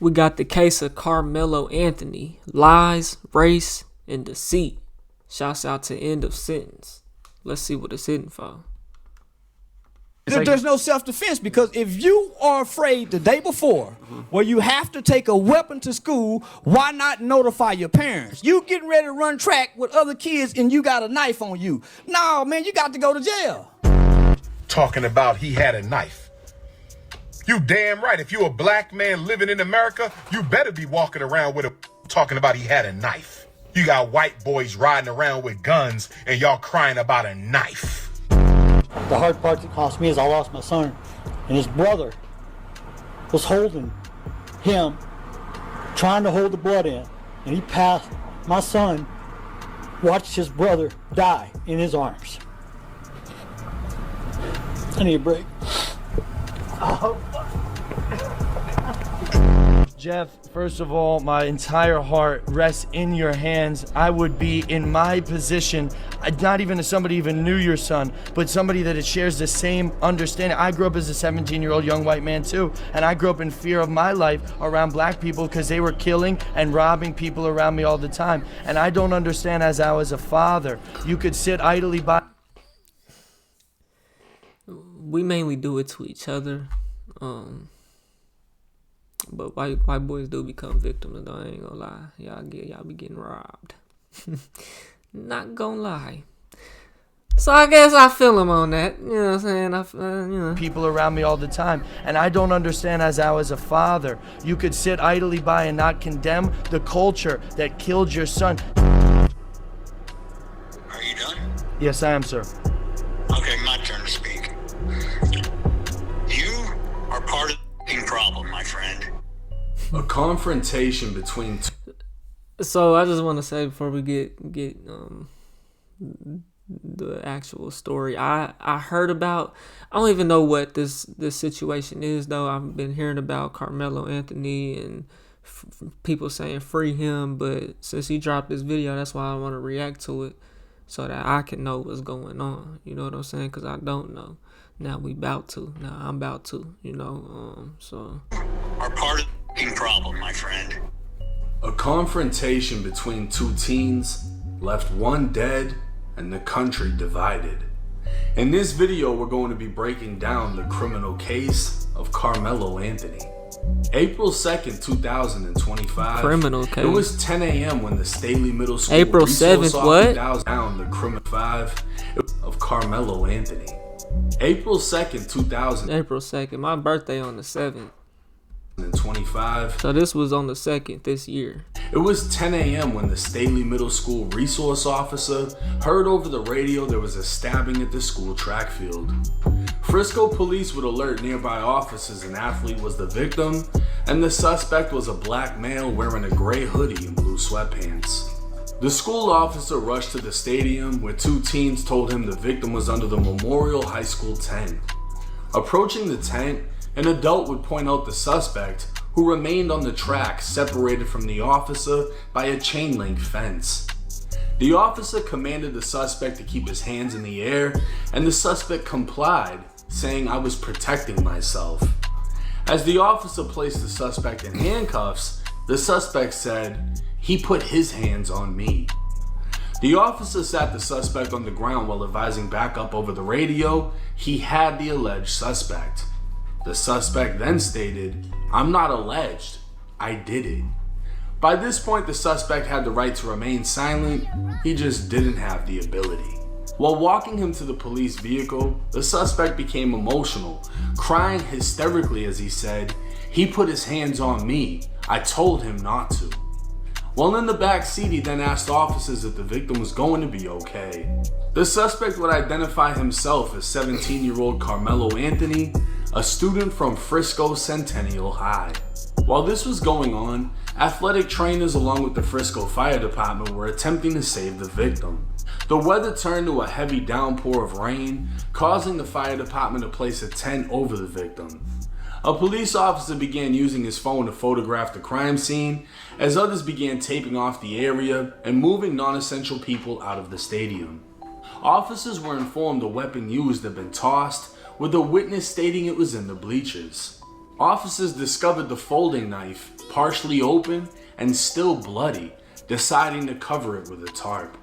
We got the case of Karmelo Anthony. Lies, race, and deceit. Shouts out to End of Sentence. Let's see what it's hitting for. There's no self-defense, because if you are afraid the day before, where you have to take a weapon to school, why not notify your parents? You getting ready to run track with other kids and you got a knife on you. No, man, you got to go to jail. Talking about he had a knife. You damn right. If you a black man living in America, you better be walking around with a talking about he had a knife. You got white boys riding around with guns and y'all crying about a knife. The hard part that cost me is I lost my son, and his brother was holding him, trying to hold the blood in, and he passed. My son watched his brother die in his arms. I need a break. Jeff, first of all, my entire heart rests in your hands. I would be in my position, not even as somebody even knew your son, but somebody that shares the same understanding. I grew up as a 17-year-old young white man too, and I grew up in fear of my life around black people because they were killing and robbing people around me all the time. And I don't understand, as I was a father, you could sit idly by. We mainly do it to each other. But white boys do become victims, though. I ain't gonna lie. Y'all be getting robbed. Not gonna lie. So I guess I feel him on that. You know what I'm saying? People around me all the time. And I don't understand, as I was a father, you could sit idly by and not condemn the culture that killed your son. Are you done? Yes, I am, sir. Okay, my turn to speak. You are part of the problem, my friend. A confrontation between So I just want to say before we get the actual story, I heard about, I don't even know what this situation is though. I've been hearing about Karmelo Anthony and people saying free him, but since he dropped this video, that's why I want to react to it so that I can know what's going on. You know what I'm saying? Because I don't know. Now I'm about to. So Are part of the problem, my friend. a confrontation between two teens left one dead and the country divided. In this video, we're going to be breaking down the criminal case of Karmelo Anthony. April 2nd, 2025. Criminal case. It was 10 a.m. when the Staley Middle School April resource 7th, what? officer down the criminal 5 of Karmelo Anthony. April 2nd, 2025. April 2nd. My birthday on the 7th. So this was on the 2nd this year. It was 10 a.m. when the Staley Middle School resource officer heard over the radio there was a stabbing at the school track field. Frisco police would alert nearby officers an athlete was the victim, and the suspect was a black male wearing a gray hoodie and blue sweatpants. The school officer rushed to the stadium where two teens told him the victim was under the Memorial High School tent. Approaching the tent, an adult would point out the suspect, who remained on the track separated from the officer by a chain link fence. The officer commanded the suspect to keep his hands in the air, and the suspect complied, saying, "I was protecting myself." As the officer placed the suspect in handcuffs, the suspect said, "He put his hands on me." The officer sat the suspect on the ground while advising back up over the radio he had the alleged suspect. The suspect then stated, "I'm not alleged, I did it." By this point, the suspect had the right to remain silent, he just didn't have the ability. While walking him to the police vehicle, the suspect became emotional, crying hysterically as he said, "He put his hands on me, I told him not to." While in the back seat, he then asked officers if the victim was going to be okay. The suspect would identify himself as 17-year-old Karmelo Anthony, a student from Frisco Centennial High. While this was going on, athletic trainers along with the Frisco Fire Department were attempting to save the victim. The weather turned to a heavy downpour of rain, causing the fire department to place a tent over the victim. A police officer began using his phone to photograph the crime scene, as others began taping off the area and moving non-essential people out of the stadium. Officers were informed the weapon used had been tossed, with a witness stating it was in the bleachers. Officers discovered the folding knife partially open and still bloody, deciding to cover it with a tarp.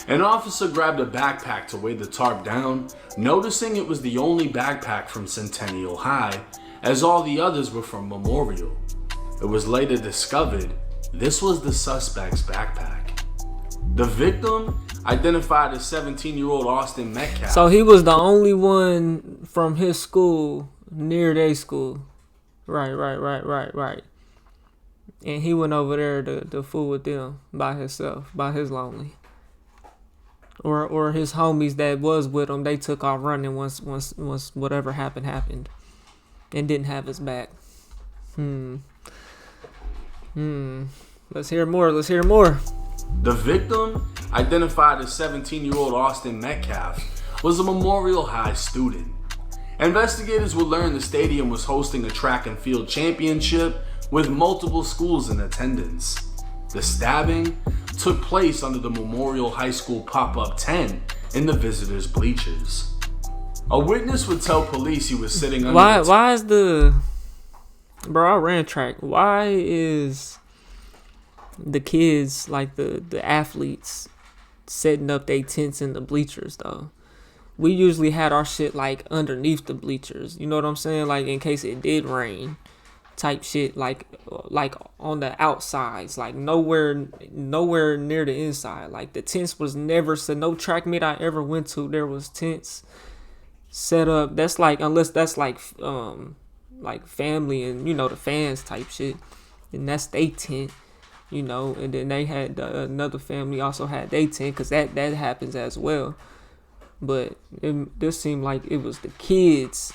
An officer grabbed a backpack to weigh the tarp down, noticing it was the only backpack from Centennial High, as all the others were from Memorial. It was later discovered this was the suspect's backpack. The victim, identified as 17-year-old Austin Metcalf. So he was the only one from his school near their school. Right. And he went over there to fool with them by himself, by his lonely. Or his homies that was with him, they took off running once whatever happened and didn't have his back. Let's hear more. The victim, identified as 17-year-old Austin Metcalf, was a Memorial High student. Investigators would learn the stadium was hosting a track and field championship with multiple schools in attendance. The stabbing took place under the Memorial High School pop-up tent in the visitors' bleachers. A witness would tell police he was sitting under Why is the... Bro, I ran track. Why is the kids, like the athletes, setting up their tents in the bleachers, though? We usually had our shit, like, underneath the bleachers. You know what I'm saying? Like, in case it did rain. Type shit, like on the outsides, like nowhere near the inside. Like the tents was never set. No track meet I ever went to, there was tents set up. That's like, unless that's like family and, you know, the fans type shit, and that's they tent, you know. And then they had another family also had they tent, because that happens as well. But this seemed like it was the kids,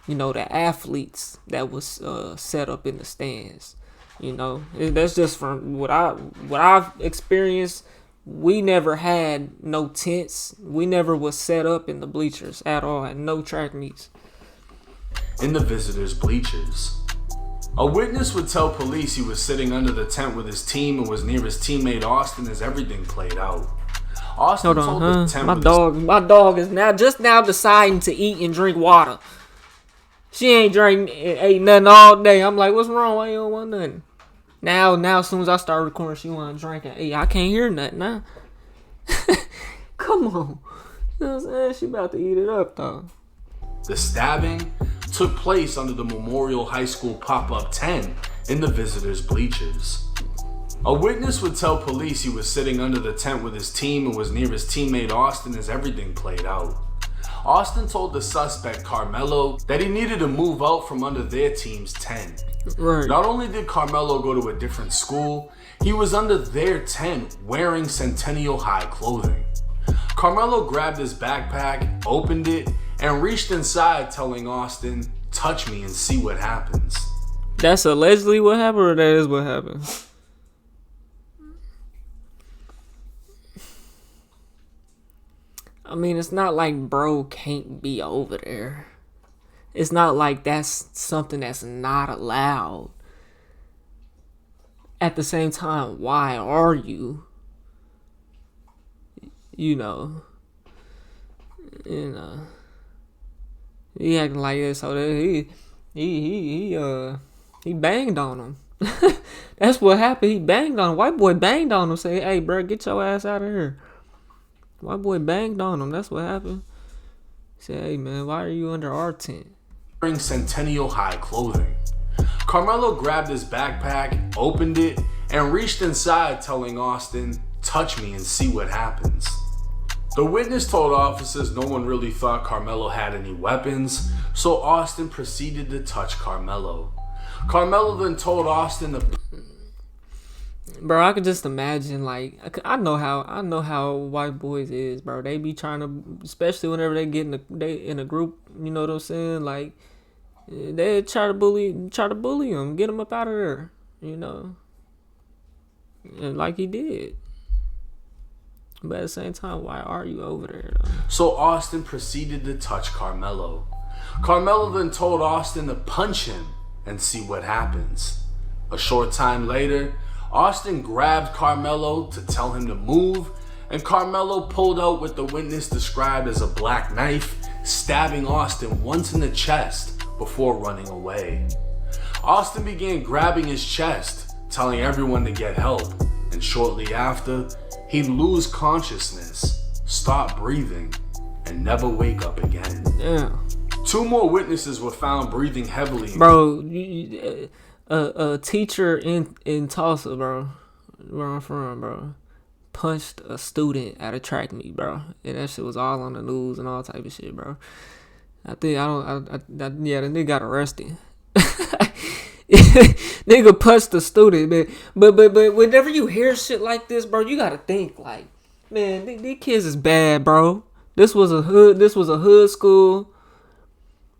you know, the athletes that was set up in the stands. You know, that's just from what I've experienced. We never had no tents. We never was set up in the bleachers at all, at no track meets. In the visitors' bleachers, a witness would tell police he was sitting under the tent with his team and was near his teammate Austin as everything played out. Austin told the tent my dog is just now deciding to eat and drink water. She ain't ate nothing all day. I'm like, what's wrong? Why you don't want nothing? Now, as soon as I start recording, she want to drink and eat. I can't hear nothing now. Come on. You know what I'm saying? She about to eat it up, though. The stabbing took place under the Memorial High School pop-up tent in the visitors' bleachers. A witness would tell police he was sitting under the tent with his team and was near his teammate Austin as everything played out. Austin told the suspect, Karmelo, that he needed to move out from under their team's tent. Right. Not only did Karmelo go to a different school, he was under their tent wearing Centennial High clothing. Karmelo grabbed his backpack, opened it, and reached inside, telling Austin, "Touch me and see what happens." That's allegedly what happened, or that is what happened? I mean, it's not like bro can't be over there. It's not like that's something that's not allowed. At the same time, why are you? You know. He acting like this, so that he banged on him. That's what happened. He banged on him. White boy banged on him. Say, "Hey, bro, get your ass out of here." White boy banged on him. That's what happened. He said, "Hey, man, why are you under our tent?" Wearing Centennial High clothing. Karmelo grabbed his backpack, opened it, and reached inside, telling Austin, "Touch me and see what happens." The witness told officers no one really thought Karmelo had any weapons, so Austin proceeded to touch Karmelo. Karmelo then told Austin to... Bro, I could just imagine, like, I know how white boys is, bro. They be trying to, especially whenever they get in a group, you know what I'm saying? Like, they try to bully him, get him up out of there, you know, and like he did. But at the same time, why are you over there, though? So Austin proceeded to touch Karmelo. Karmelo then told Austin to punch him and see what happens. A short time later, Austin grabbed Karmelo to tell him to move, and Karmelo pulled out what the witness described as a black knife, stabbing Austin once in the chest before running away. Austin began grabbing his chest, telling everyone to get help, and shortly after, he'd lose consciousness, stop breathing, and never wake up again. Yeah. 2 more witnesses were found breathing heavily. Bro, a teacher in Tulsa, bro, where I'm from, bro, punched a student at a track meet, bro. And that shit was all on the news and all type of shit, bro. The nigga got arrested. Nigga punched a student, man. But whenever you hear shit like this, bro, you gotta think like, man, these kids is bad, bro. This was a hood school.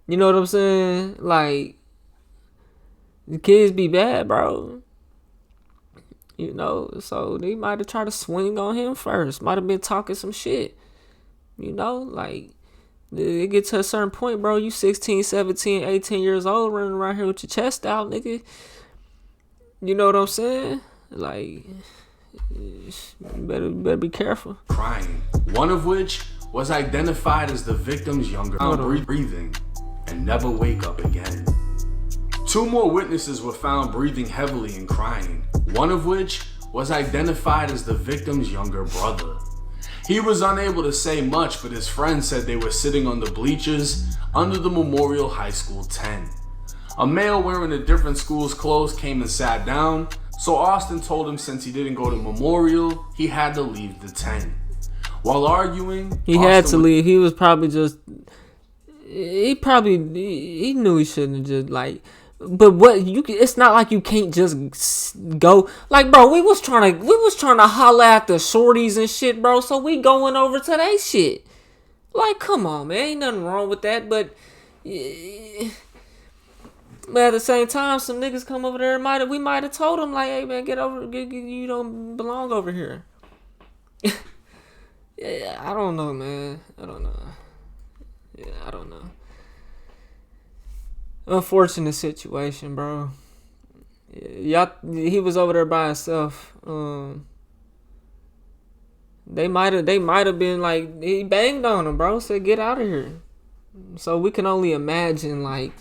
You know what I'm saying? Like, the kids be bad, bro. You know, so they might have tried to swing on him first. Might have been talking some shit. You know, like, it get to a certain point, bro. You 16, 17, 18 years old running around here with your chest out, nigga. You know what I'm saying? Like, you better be careful. Crying. One of which was identified as the victim's younger breathing and never wake up again. 2 more witnesses were found breathing heavily and crying. One of which was identified as the victim's younger brother. He was unable to say much, but his friends said they were sitting on the bleachers under the Memorial High School tent. A male wearing a different school's clothes came and sat down, so Austin told him since he didn't go to Memorial, he had to leave the tent. While arguing, he had to leave. He was probably just, he knew he shouldn't have just like. But it's not like you can't just go. Like, bro, we was trying to holler at the shorties and shit, bro. So we going over to that shit. Like, come on, man, ain't nothing wrong with that. But at the same time, some niggas come over there. We might have told them like, hey man, you don't belong over here. Yeah, I don't know, man. I don't know. Yeah, I don't know. Unfortunate situation, bro. He was over there by himself. They might have been like, he banged on him, bro. Said get out of here. So we can only imagine like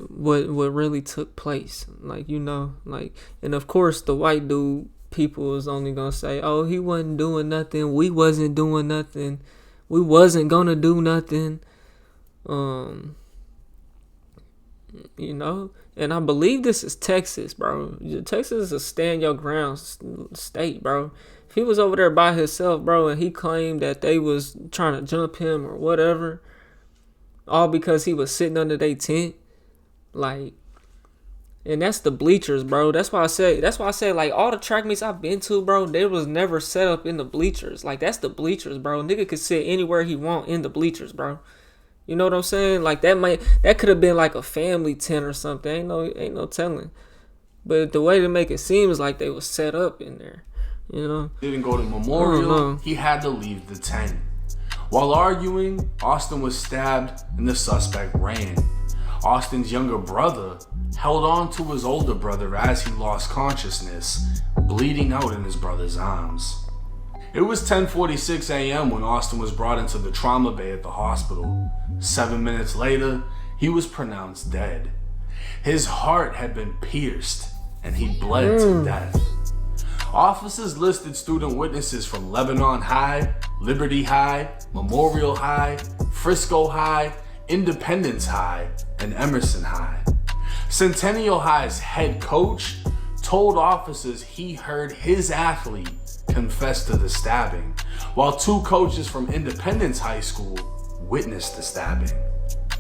what really took place. Like, you know, like, and of course the white dude people is only gonna say, oh, he wasn't doing nothing. We wasn't doing nothing. We wasn't gonna do nothing. You know, and I believe this is Texas, bro. Texas is a stand your ground state, bro. If he was over there by himself, bro, and he claimed that they was trying to jump him or whatever, all because he was sitting under their tent, like, and that's the bleachers, bro. That's why I say like all the track meets I've been to, bro, they was never set up in the bleachers. Like, that's the bleachers, bro. Nigga could sit anywhere he want in the bleachers, bro. You know what I'm saying? Like, that could have been like a family tent or something. Ain't no telling. But the way to make it seem is like they was set up in there. You know? Didn't go to Memorial. He had to leave the tent. While arguing, Austin was stabbed and the suspect ran. Austin's younger brother held on to his older brother as he lost consciousness, bleeding out in his brother's arms. It was 10:46 a.m. when Austin was brought into the trauma bay at the hospital. 7 minutes later, he was pronounced dead. His heart had been pierced and he bled to death. Officers listed student witnesses from Lebanon High, Liberty High, Memorial High, Frisco High, Independence High, and Emerson High. Centennial High's head coach told officers he heard his athlete confessed to the stabbing, while 2 coaches from Independence High School witnessed the stabbing.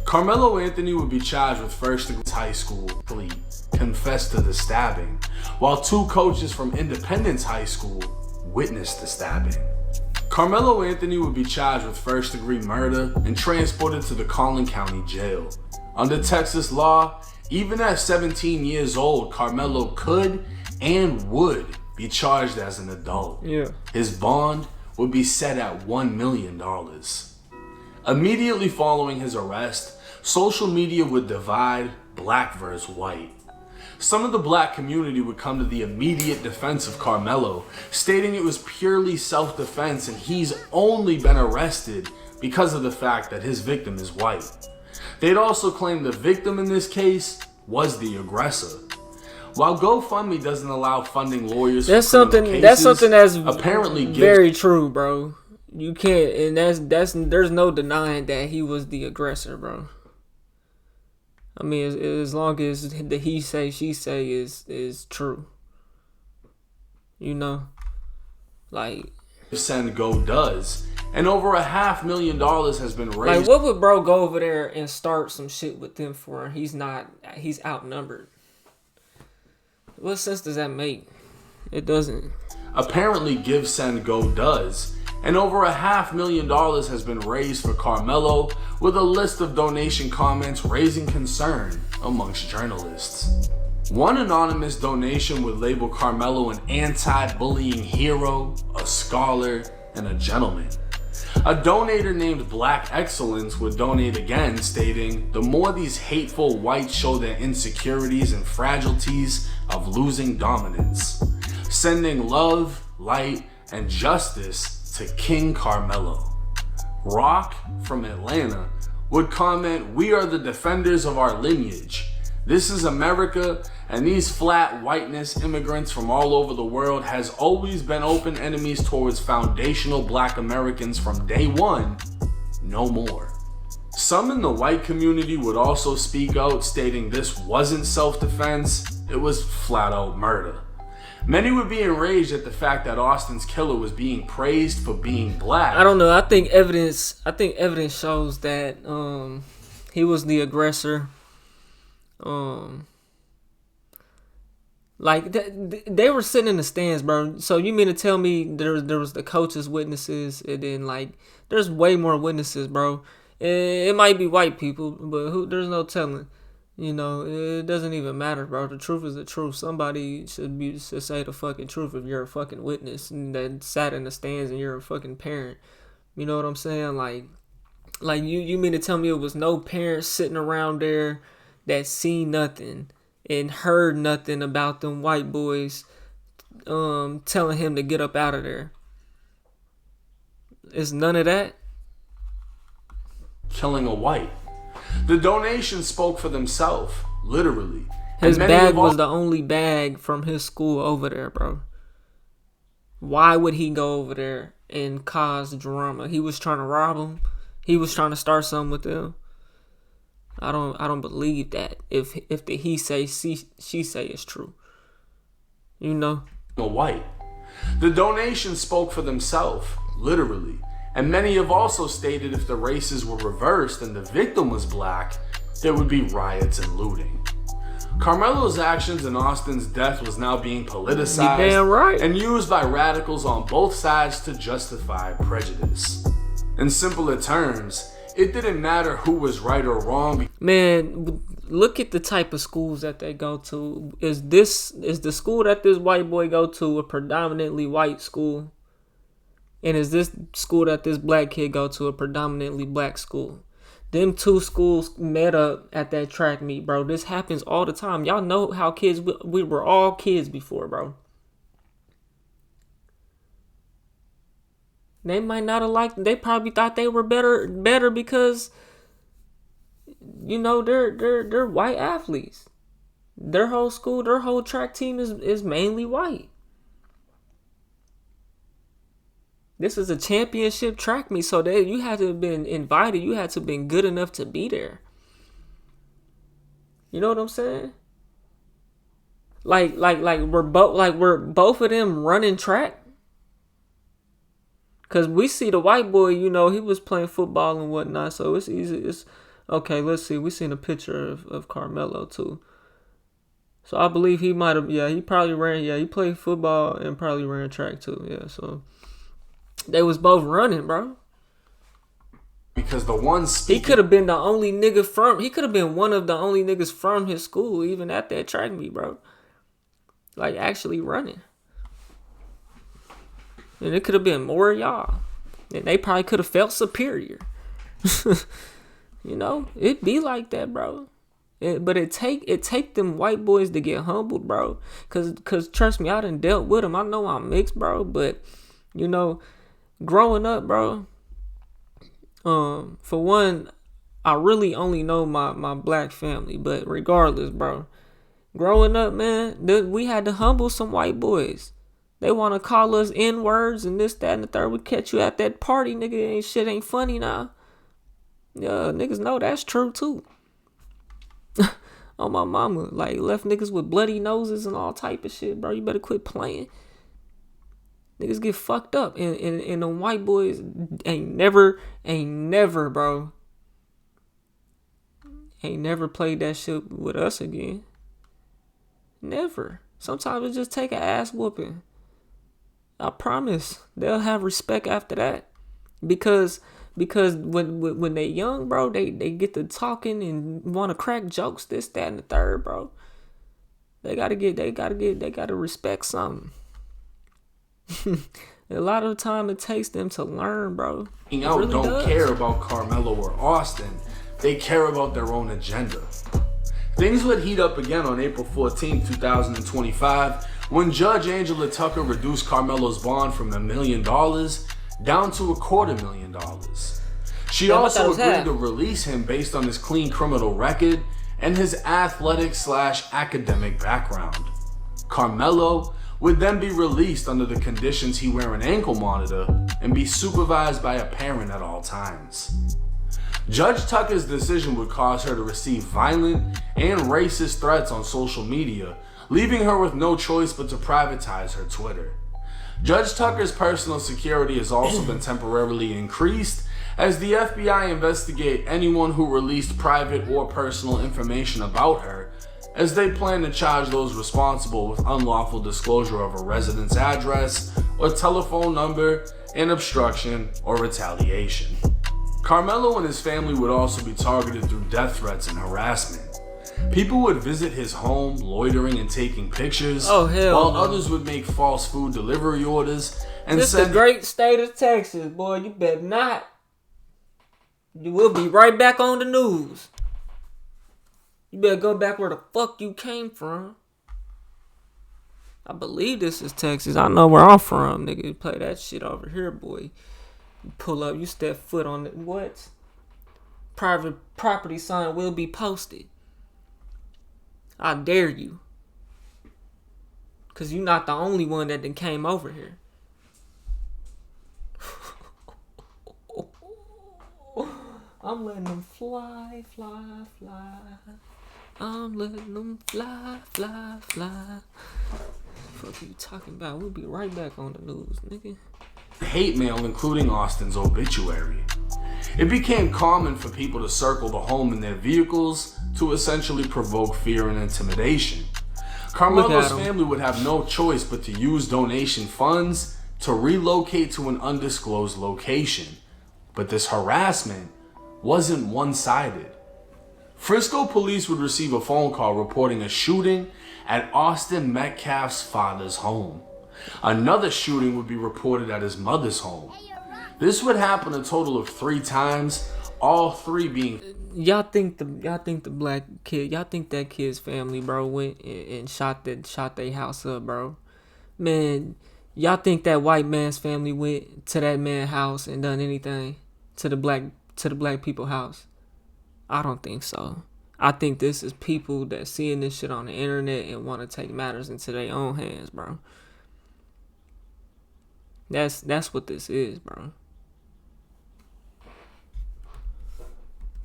Karmelo Anthony would be charged with first-degree high school athlete confessed to the stabbing, while 2 coaches from Independence High School witnessed the stabbing. Karmelo Anthony would be charged with first-degree murder and transported to the Collin County Jail. Under Texas law, even at 17 years old, Karmelo could and would be charged as an adult. Yeah. His bond would be set at $1 million. Immediately following his arrest, social media would divide black versus white. Some of the black community would come to the immediate defense of Karmelo, stating it was purely self-defense and he's only been arrested because of the fact that his victim is white. They'd also claim the victim in this case was the aggressor. While GoFundMe doesn't allow funding lawyers that's for something cases, that's something that's apparently very true, bro. You can't, and that's there's no denying that he was the aggressor, bro. I mean, as long as the he say she say is true, you know, like send go does, and over $500,000 has been raised. Like, what would bro go over there and start some shit with them for? He's outnumbered. What sense does that make? It doesn't. Apparently, Give Send Go does, and over $500,000 has been raised for Karmelo, with a list of donation comments raising concern amongst journalists. One anonymous donation would label Karmelo an anti-bullying hero, a scholar, and a gentleman. A donator named Black Excellence would donate again, stating, "The more these hateful whites show their insecurities and fragilities of losing dominance. Sending love, light, and justice to King Karmelo." Rock from Atlanta would comment, "We are the defenders of our lineage. This is America, and these flat whiteness immigrants from all over the world has always been open enemies towards foundational black Americans from day one. No more." Some in the white community would also speak out, stating this wasn't self-defense, it was flat-out murder. Many would be enraged at the fact that Austin's killer was being praised for being black. I don't know. I think evidence shows that he was the aggressor. Like they were sitting in the stands, bro. So you mean to tell me there was the coaches' witnesses, and then like there's way more witnesses, bro. It might be white people, but there's no telling. You know, it doesn't even matter, bro. The truth is the truth. Somebody should say the fucking truth if you're a fucking witness and that sat in the stands and you're a fucking parent. You know what I'm saying? Like you mean to tell me it was no parents sitting around there that seen nothing and heard nothing about them white boys telling him to get up out of there? It's none of that. Killing a white. The donations spoke for themselves, literally. His bag was the only bag from his school over there, bro. Why would he go over there and cause drama? He was trying to rob him. He was trying to start something with them. I don't believe that. If the he say she say is true, you know. A white. The donations spoke for themselves, literally. And many have also stated if the races were reversed and the victim was black, there would be riots and looting. Karmelo's actions in Austin's death was now being politicized damn right. and used by radicals on both sides to justify prejudice. In simpler terms, it didn't matter who was right or wrong. Man, look at the type of schools that they go to. Is the school that this white boy go to a predominantly white school? And is this school that this black kid go to a predominantly black school? Them two schools met up at that track meet, bro. This happens all the time. Y'all know how kids, we were all kids before, bro. They might not have liked, they probably thought they were better because, you know, they're white athletes. Their whole school, their whole track team is mainly white. This is a championship track meet, so you had to have been invited. You had to have been good enough to be there. You know what I'm saying? Like we're both of them running track. Cause we see the white boy, you know, he was playing football and whatnot, so it's easy. It's okay. Let's see. We seen a picture of Karmelo too. So I believe he might have. Yeah, he probably ran. Yeah, he played football and probably ran track too. Yeah, so. They was both running, bro. Because the one he could have been the only nigga from. He could have been one of the only niggas from his school, even at that track meet, bro. Like actually running, and it could have been more of y'all, and they probably could have felt superior. You know, it be like that, bro. But it take them white boys to get humbled, bro. Cause trust me, I done dealt with them. I know I'm mixed, bro. But you know. Growing up, bro, for one, I really only know my black family, but regardless, bro, growing up, man, we had to humble some white boys. They want to call us N-words and this, that, and the third. We catch you at that party, nigga. Ain't funny now. Yeah, niggas know that's true, too. On my mama. Like, left niggas with bloody noses and all type of shit, bro. You better quit playing. Niggas get fucked up. And the white boys ain't never, bro. Ain't never played that shit with us again. Never. Sometimes it just take an ass whooping. I promise they'll have respect after that, because when they young, bro, they get to talking and want to crack jokes, this, that, and the third, bro. They gotta respect something. A lot of the time it takes them to learn, bro. Really don't care about Karmelo or Austin. They care about their own agenda. Things would heat up again on April 14, 2025, when Judge Angela Tucker reduced Karmelo's bond from $1 million down to $250,000. She also agreed to release him based on his clean criminal record and his athletic/academic background. Karmelo would then be released under the conditions he wear an ankle monitor and be supervised by a parent at all times. Judge Tucker's decision would cause her to receive violent and racist threats on social media, leaving her with no choice but to privatize her Twitter. Judge Tucker's personal security has also been temporarily increased as the FBI investigate anyone who released private or personal information about her, as they plan to charge those responsible with unlawful disclosure of a resident's address or telephone number and obstruction or retaliation. Karmelo and his family would also be targeted through death threats and harassment. People would visit his home, loitering and taking pictures, while others would make false food delivery orders and this send... the great state of Texas, boy. You better not. You will be right back on the news. You better go back where the fuck you came from. I believe this is Texas. I know where I'm from, nigga. You play that shit over here, boy. You pull up, you step foot on it. What? Private property sign will be posted. I dare you. Because you're not the only one that then came over here. I'm letting them fly, fly, fly. I'm letting them fly, fly, fly. What are you talking about? We'll be right back on the news, nigga. Hate mail, including Austin's obituary. It became common for people to circle the home in their vehicles to essentially provoke fear and intimidation. Karmelo's family would have no choice but to use donation funds to relocate to an undisclosed location. But this harassment wasn't one-sided. Frisco police would receive a phone call reporting a shooting at Austin Metcalf's father's home. Another shooting would be reported at his mother's home. This would happen a total of 3 times, all 3 being... Y'all think the black kid, y'all think that kid's family, bro, went and shot their house up, bro? Man, y'all think that white man's family went to that man's house and done anything to the black people house? I don't think so. I think this is people that seeing this shit on the internet and want to take matters into their own hands, bro. That's what this is, bro.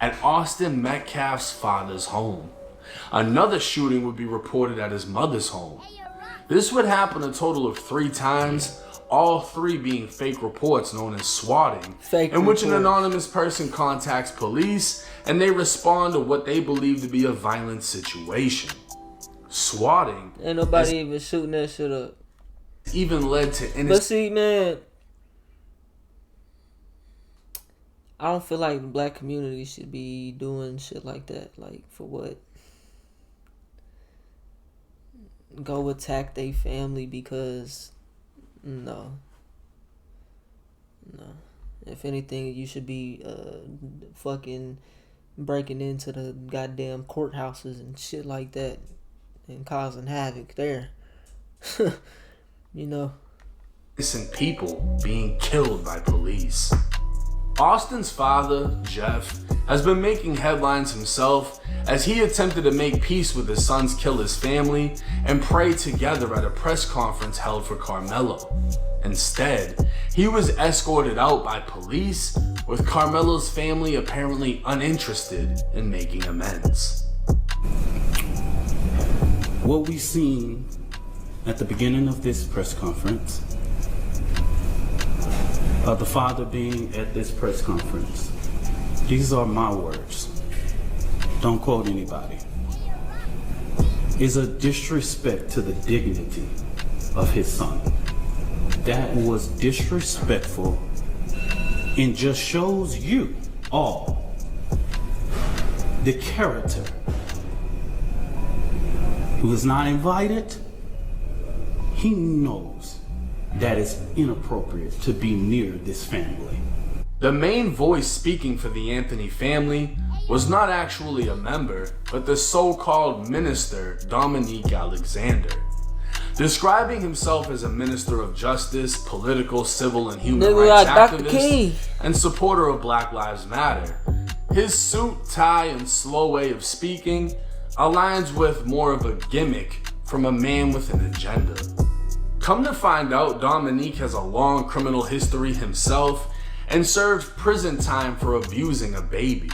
At Austin Metcalf's father's home. Another shooting would be reported at his mother's home. This would happen a total of 3 times, all 3 being fake reports known as swatting, in which an anonymous person contacts police and they respond to what they believe to be a violent situation. Swatting. Ain't nobody even shooting that shit up. Even led to innocent... But see, man, I don't feel like the black community should be doing shit like that. Like, for what? Go attack their family because... No. If anything, you should be fucking breaking into the goddamn courthouses and shit like that and causing havoc there. You know. Innocent people being killed by police. Austin's father, Jeff, has been making headlines himself as he attempted to make peace with his son's killer's family and pray together at a press conference held for Karmelo. Instead, he was escorted out by police, with Karmelo's family apparently uninterested in making amends. What we seen at the beginning of this press conference, the father being at this press conference, these are my words, don't quote anybody, is a disrespect to the dignity of his son. That was disrespectful and just shows you all the character who is not invited. He knows that it's inappropriate to be near this family. The main voice speaking for the Anthony family was not actually a member, but the so-called minister Dominique Alexander. Describing himself as a minister of justice, political, civil, and human rights activist, and supporter of Black Lives Matter, his suit, tie, and slow way of speaking aligns with more of a gimmick from a man with an agenda. Come to find out, Dominique has a long criminal history himself and served prison time for abusing a baby.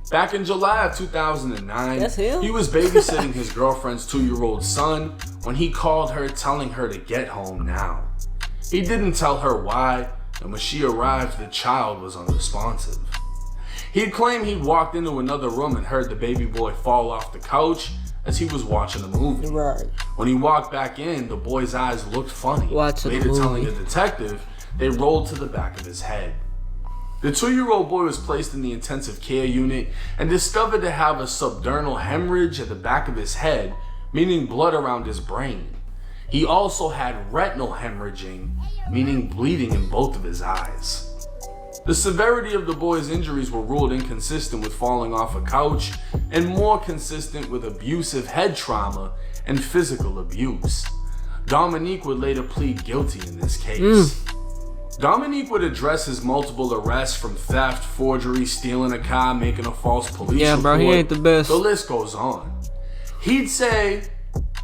Back in July of 2009, he was babysitting his girlfriend's 2-year-old son when he called her telling her to get home now. He didn't tell her why, and when she arrived, the child was unresponsive. He'd claimed he'd walked into another room and heard the baby boy fall off the couch as he was watching a movie. Right. When he walked back in, the boy's eyes looked funny. Later telling the detective, they rolled to the back of his head. The 2-year-old boy was placed in the intensive care unit and discovered to have a subdural hemorrhage at the back of his head, meaning blood around his brain. He also had retinal hemorrhaging, meaning bleeding in both of his eyes. The severity of the boy's injuries were ruled inconsistent with falling off a couch and more consistent with abusive head trauma and physical abuse. Dominique would later plead guilty in this case. Dominique would address his multiple arrests from theft, forgery, stealing a car, making a false police report. Bro, he ain't the best. The list goes on. He'd say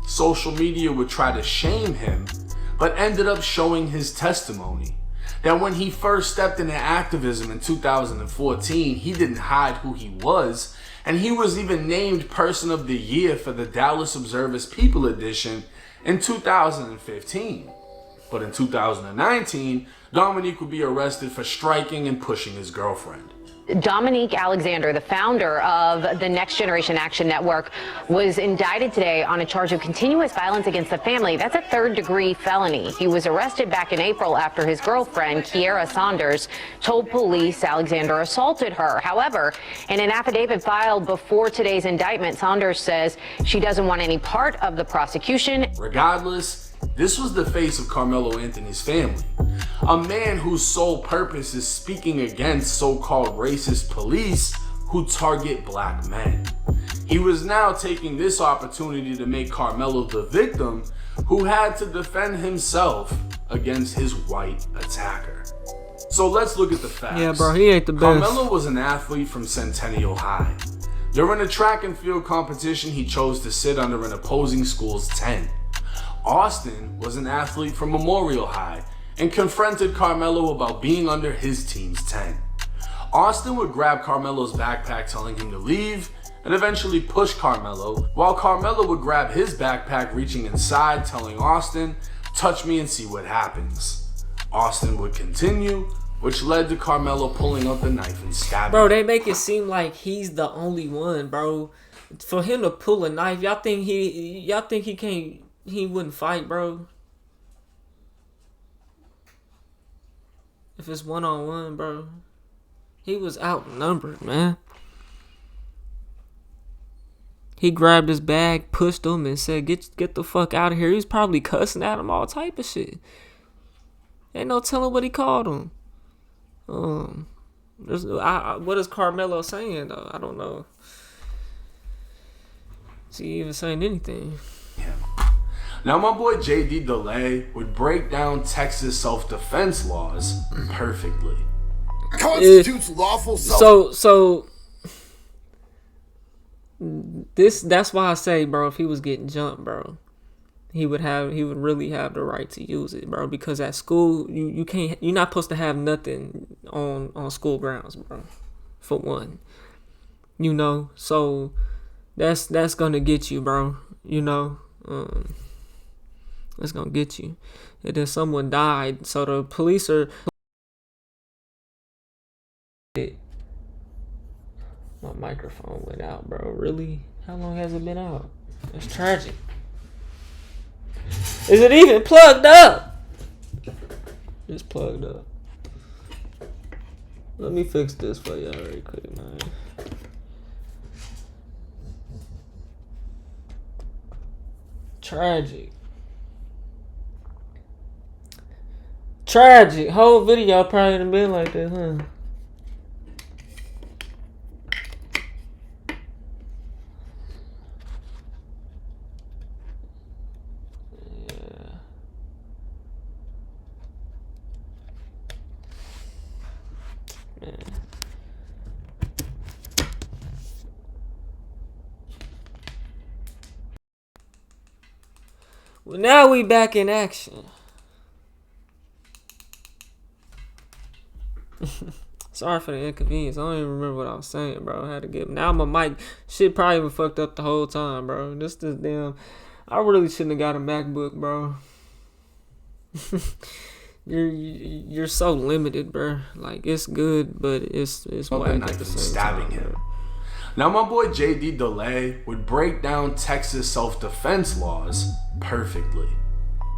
social media would try to shame him, but ended up showing his testimony. That when he first stepped into activism in 2014, he didn't hide who he was, and he was even named Person of the Year for the Dallas Observer's People Edition in 2015. But in 2019, Dominique would be arrested for striking and pushing his girlfriend. Dominique Alexander, the founder of the Next Generation Action Network, was indicted today on a charge of continuous violence against the family. That's a third-degree felony. He was arrested back in April after his girlfriend, Kiera Saunders, told police Alexander assaulted her. However, in an affidavit filed before today's indictment, Saunders says she doesn't want any part of the prosecution. Regardless, this was the face of Karmelo Anthony's family. A man whose sole purpose is speaking against so-called racist police who target black men. He was now taking this opportunity to make Karmelo the victim who had to defend himself against his white attacker. So let's look at the facts. Yeah, bro, he ain't the best. Karmelo was an athlete from Centennial High. During a track and field competition, he chose to sit under an opposing school's tent. Austin was an athlete from Memorial High and confronted Karmelo about being under his team's tent. Austin would grab Karmelo's backpack telling him to leave and eventually push Karmelo, while Karmelo would grab his backpack reaching inside telling Austin, "Touch me and see what happens." Austin would continue, which led to Karmelo pulling out the knife and stabbing. Bro, they make it seem like he's the only one, bro. For him to pull a knife, y'all think he wouldn't fight, bro? If it's 1-on-1, bro. He was outnumbered, man. He grabbed his bag, pushed him, and said, get the fuck out of here. He was probably cussing at him, all type of shit. Ain't no telling what he called him. What is Karmelo saying, though? I don't know. Is he even saying anything? Yeah. Now, my boy JD DeLay would break down Texas self-defense laws perfectly. constitutes lawful self. So that's why I say, bro, if he was getting jumped, bro, he would really have the right to use it, bro, because at school you're not supposed to have nothing on school grounds, bro, for one. So that's gonna get you, bro. That's gonna get you. And then someone died, so the police are. My microphone went out, bro. Really? How long has it been out? It's tragic. Is it even plugged up? It's plugged up. Let me fix this for y'all real quick, man. Tragic. Whole video probably done been like this, huh? Well, now we back in action. Sorry for the inconvenience. I don't even remember what I was saying, bro. I had to get now my mic shit probably been fucked up the whole time, bro. This damn. I really shouldn't have got a MacBook, bro. You're so limited, bro. Like, it's good, but it's whack at the same stabbing time, him. Now, my boy JD DeLay would break down Texas self-defense laws perfectly.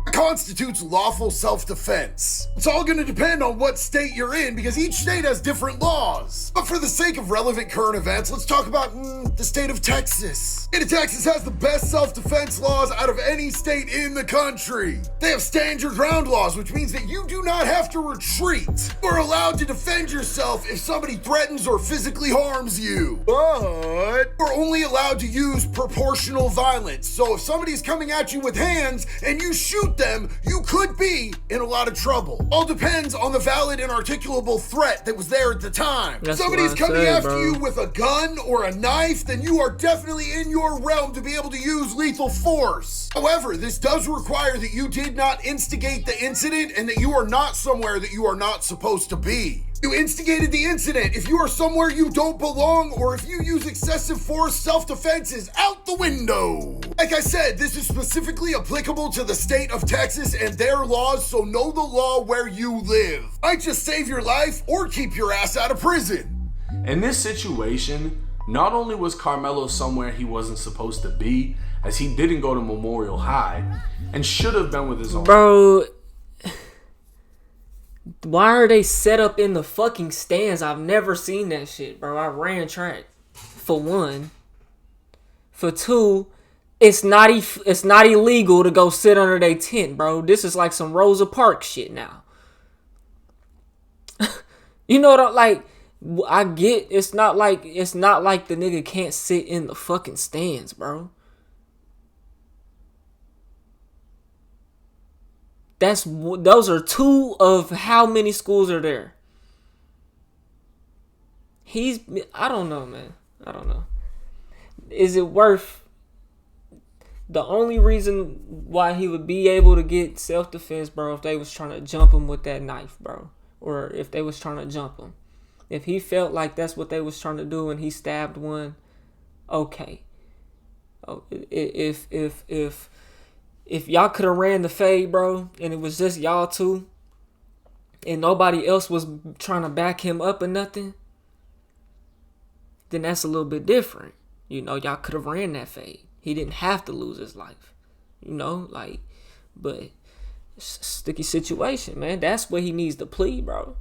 Constitutes lawful self-defense. It's all going to depend on what state you're in because each state has different laws. But for the sake of relevant current events, let's talk about the state of Texas. State of Texas has the best self-defense laws out of any state in the country. They have stand your ground laws, which means that you do not have to retreat. You're allowed to defend yourself if somebody threatens or physically harms you. But you're only allowed to use proportional violence. So if somebody's coming at you with hands and you shoot them, you could be in a lot of trouble. All depends on the valid and articulable threat that was there at the time. If somebody's coming after you with a gun or a knife, then you are definitely in your realm to be able to use lethal force. However, this does require that you did not instigate the incident and that you are not somewhere that you are not supposed to be. You instigated the incident. If you are somewhere you don't belong or if you use excessive force, self-defense is out the window. Like I said, this is specifically applicable to the state of Texas and their laws, so know the law where you live. Might just save your life or keep your ass out of prison. In this situation, not only was Karmelo somewhere he wasn't supposed to be, as he didn't go to Memorial High and should have been with his own. Bro, why are they set up in the fucking stands? I've never seen that shit, bro. I ran track, for one. For two, it's not illegal to go sit under their tent, bro. This is like some Rosa Parks shit now. You know what like? I get it's not like the nigga can't sit in the fucking stands, bro. Those are two of how many schools are there. I don't know, man. I don't know. Is it worth? The only reason why he would be able to get self-defense, bro, if they was trying to jump him with that knife, bro, or if they was trying to jump him. If he felt like that's what they was trying to do and he stabbed one, okay. Oh, if y'all could have ran the fade, bro, and it was just y'all two, and nobody else was trying to back him up or nothing, then that's a little bit different. Y'all could have ran that fade. He didn't have to lose his life. But sticky situation, man. That's where he needs to plead, bro.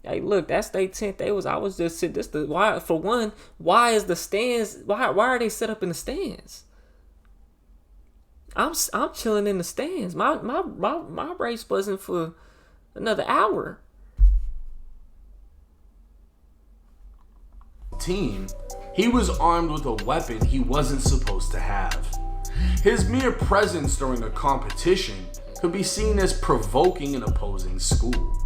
Hey, look, that's their tent. Why is the stands, why are they set up in the stands? I'm chilling in the stands. My race wasn't for another hour. Team, he was armed with a weapon he wasn't supposed to have. His mere presence during a competition could be seen as provoking an opposing school.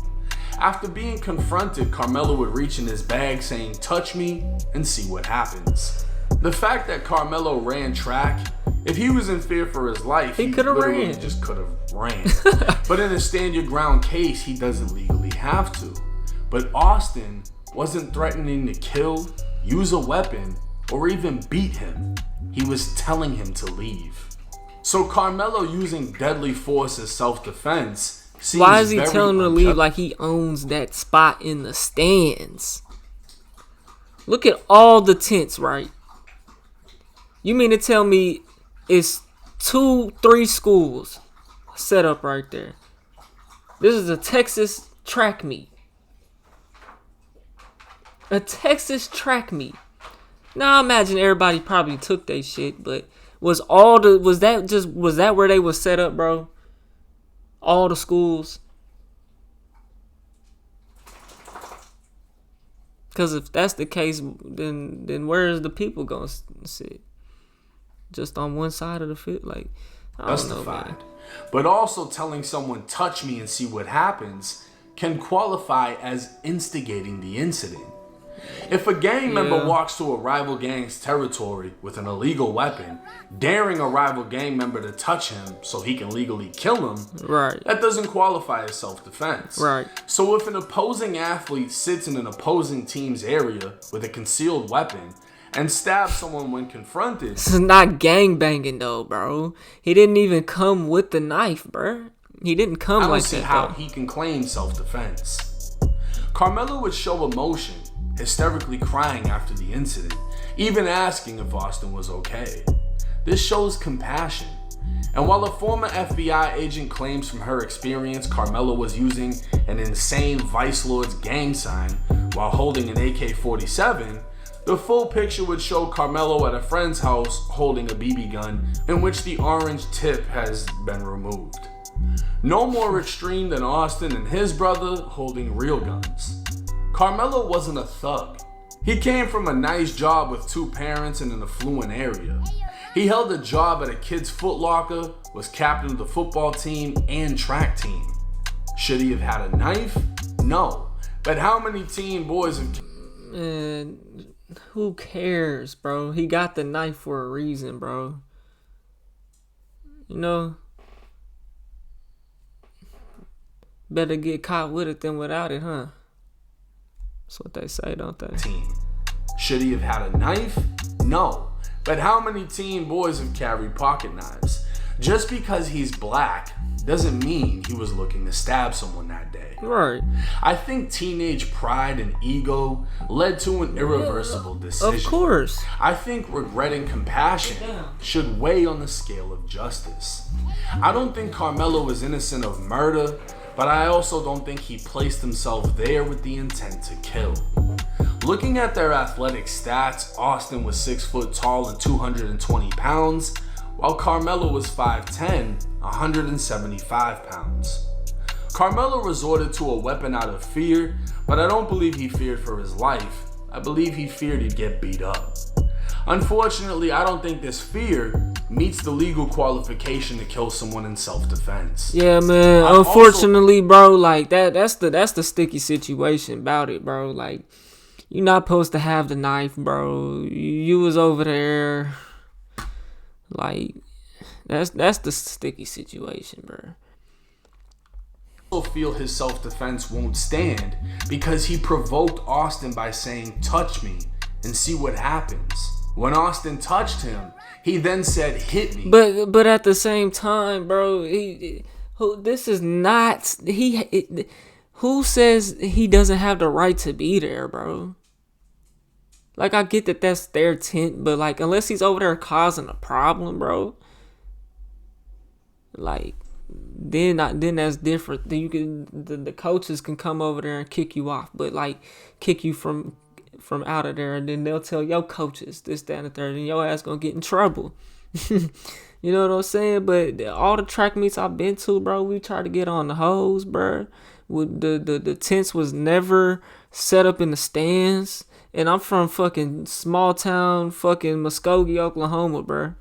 After being confronted, Karmelo would reach in his bag saying, "Touch me and see what happens." The fact that Karmelo ran track, if he was in fear for his life, he could have literally ran. just could have ran. But in a stand your ground case, he doesn't legally have to. But Austin wasn't threatening to kill, use a weapon, or even beat him. He was telling him to leave. So Karmelo using deadly force as self-defense seems Why is he very telling him to unjust. leave like he owns that spot in the stands? Look at all the tents, right? You mean to tell me it's 2-3 schools set up right there? This is a Texas track meet. A Texas track meet. Now I imagine everybody probably took their shit, but was that where they was set up, bro? All the schools. Because if that's the case, then where is the people gonna sit? Just on one side of the field, like I don't know, man. But also telling someone touch me and see what happens can qualify as instigating the incident. If a gang member walks to a rival gang's territory with an illegal weapon, daring a rival gang member to touch him so he can legally kill him, right, that doesn't qualify as self-defense. Right. So if an opposing athlete sits in an opposing team's area with a concealed weapon and stabs someone when confronted... This is not gang banging though, bro. He didn't even come with the knife, bro. He didn't come like that. I don't see how he can claim self-defense. Karmelo would show emotion, hysterically crying after the incident, even asking if Austin was okay. This shows compassion. And while a former FBI agent claims from her experience Karmelo was using an insane Vice Lord's gang sign while holding an AK-47, the full picture would show Karmelo at a friend's house holding a BB gun in which the orange tip has been removed. No more extreme than Austin and his brother holding real guns. Karmelo wasn't a thug. He came from a nice job with 2 parents in an affluent area. He held a job at a kid's Foot Locker, was captain of the football team and track team. Should he have had a knife? No. But how many teen boys have... Man, who cares, bro? He got the knife for a reason, bro. You know? Better get caught with it than without it, huh? That's what they say, don't they? Team. Should he have had a knife? No. But how many teen boys have carried pocket knives? Just because he's black doesn't mean he was looking to stab someone that day. Right. I think teenage pride and ego led to an irreversible decision. Of course. I think regret and compassion should weigh on the scale of justice. I don't think Karmelo was innocent of murder, but I also don't think he placed himself there with the intent to kill. Looking at their athletic stats, Austin was 6 foot tall and 220 pounds, while Karmelo was 5'10", 175 pounds. Karmelo resorted to a weapon out of fear, but I don't believe he feared for his life. I believe he feared he'd get beat up. Unfortunately, I don't think this fear meets the legal qualification to kill someone in self-defense. Yeah, man. Unfortunately, bro, like that's the sticky situation about it, bro. Like, you're not supposed to have the knife, bro. You was over there. Like, that's the sticky situation, bro. I feel his self-defense won't stand because he provoked Austin by saying, "Touch me and see what happens." When Austin touched him, he then said, "Hit me." But at the same time, bro, who says he doesn't have the right to be there, bro? Like, I get that that's their tent, but like, unless he's over there causing a problem, bro, like, then that's different. Then you can the coaches can come over there and kick you off, but like kick you from out of there, and then they'll tell your coaches this, that, and the third, and your ass gonna get in trouble. You know what I'm saying? But all the track meets I've been to, bro, we try to get on the hose, bro. With the tents was never set up in the stands, and I'm from fucking small town, fucking Muskogee, Oklahoma, bro.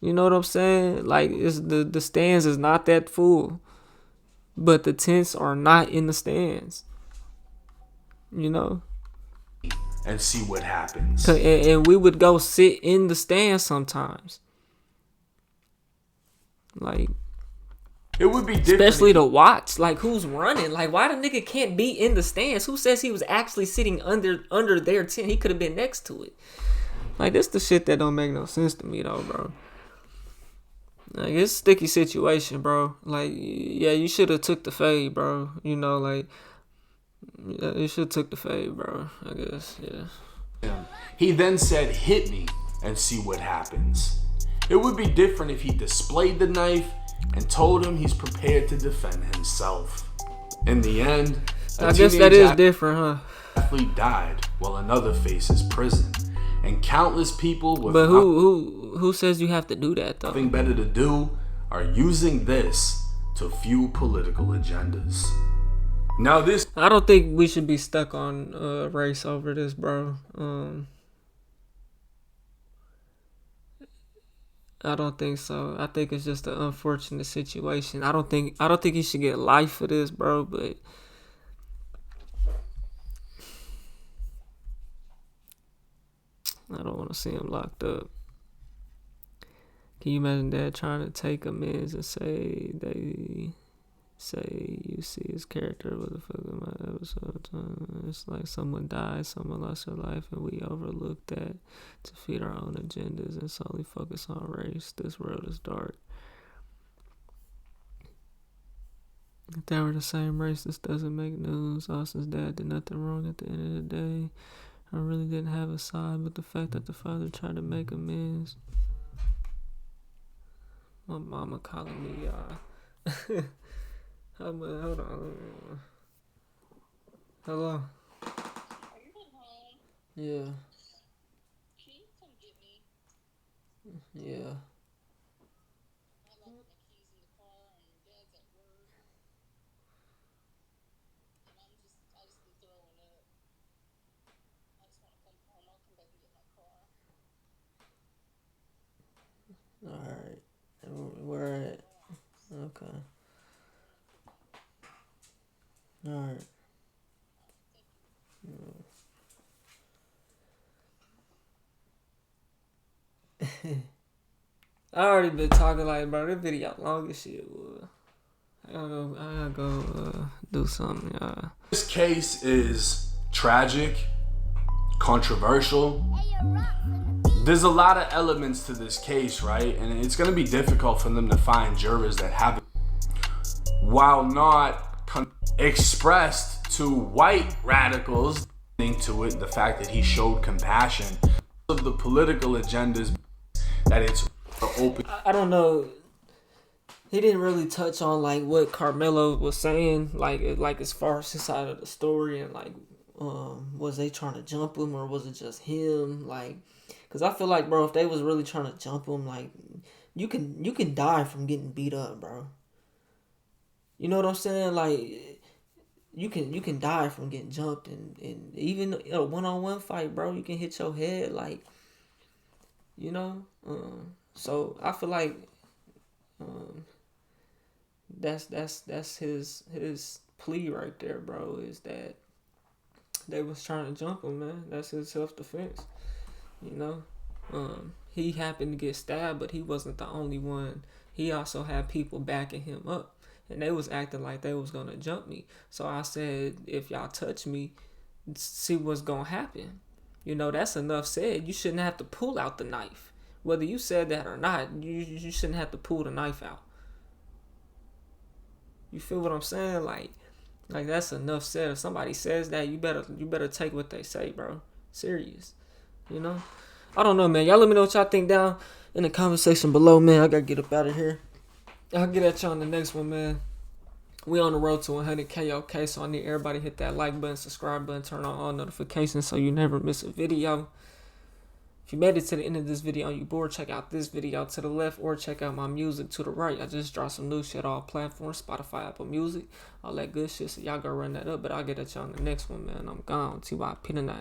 You know what I'm saying? Like, it's the stands is not that full. but the tents are not in the stands. You know? And see what happens. And we would go sit in the stands sometimes. Like, it would be different, especially to watch. Like, who's running? Like, why the nigga can't be in the stands? Who says he was actually sitting under their tent? He could have been next to it. Like, this the shit that don't make no sense to me, though, bro. Like, it's a sticky situation, bro. Like, yeah, you should have took the fade, bro. You know, like, yeah, you should have took the fade, bro. I guess, yeah. He then said, hit me and see what happens. It would be different if he displayed the knife and told him he's prepared to defend himself. In the end, I guess that is different, huh? Athlete died while another faces prison. And countless people with but who says you have to do that, though? Nothing better to do are using this to fuel political agendas. Now this, I don't think we should be stuck on race over this, bro. I don't think so. I think it's just an unfortunate situation. I don't think he should get life for this, bro, but I don't want to see him locked up. Can you imagine Dad trying to take amends and say you see his character? What the fuck am I episode? It's like someone died, someone lost their life, and we overlooked that to feed our own agendas and solely focus on race. This world is dark. If they were the same race, this doesn't make news. Austin's dad did nothing wrong at the end of the day. I really didn't have a side, but the fact that the father tried to make amends. My mama calling me, y'all. Hold on. Hello? Are you home? Yeah. Can you come get me? Yeah. I left my keys in the car and Dad's at work. And I just been throwing up. I just want to come home. I'll come back and get my car. Alright. Where at? Okay. Alright. I already been talking like, bro, this video long as shit, boy. I gotta go do something, y'all. This case is tragic, controversial. There's a lot of elements to this case, right? And it's gonna be difficult for them to find jurors that have it, while not expressed to white radicals. To it, the fact that he showed compassion of the political agendas, that it's open. I don't know. He didn't really touch on like what Karmelo was saying, like as far as his side of the story, and like was they trying to jump him or was it just him? Like, cause I feel like, bro, if they was really trying to jump him, like you can die from getting beat up, bro. You know what I'm saying? Like you can die from getting jumped, and even a one-on-one fight, bro, you can hit your head, like, you know. So I feel like that's his plea right there, bro, is that they was trying to jump him, man. That's his self-defense, you know. He happened to get stabbed, but he wasn't the only one. He also had people backing him up, and they was acting like they was gonna jump me. So I said, if y'all touch me, see what's gonna happen. You know, that's enough said. You shouldn't have to pull out the knife. Whether you said that or not, you shouldn't have to pull the knife out. You feel what I'm saying? Like that's enough said. If somebody says that, you better take what they say, bro. Serious. You know? I don't know, man. Y'all let me know what y'all think down in the comment section below, man. I gotta get up out of here. I'll get at y'all on the next one, man. We on the road to 100K, okay? So I need everybody to hit that like button, subscribe button, turn on all notifications so you never miss a video. If you made it to the end of this video and you bored, check out this video to the left or check out my music to the right. I just dropped some new shit on all platforms, Spotify, Apple Music, all that good shit. So y'all go run that up, but I'll get at y'all on the next one, man. I'm gone. TYP9.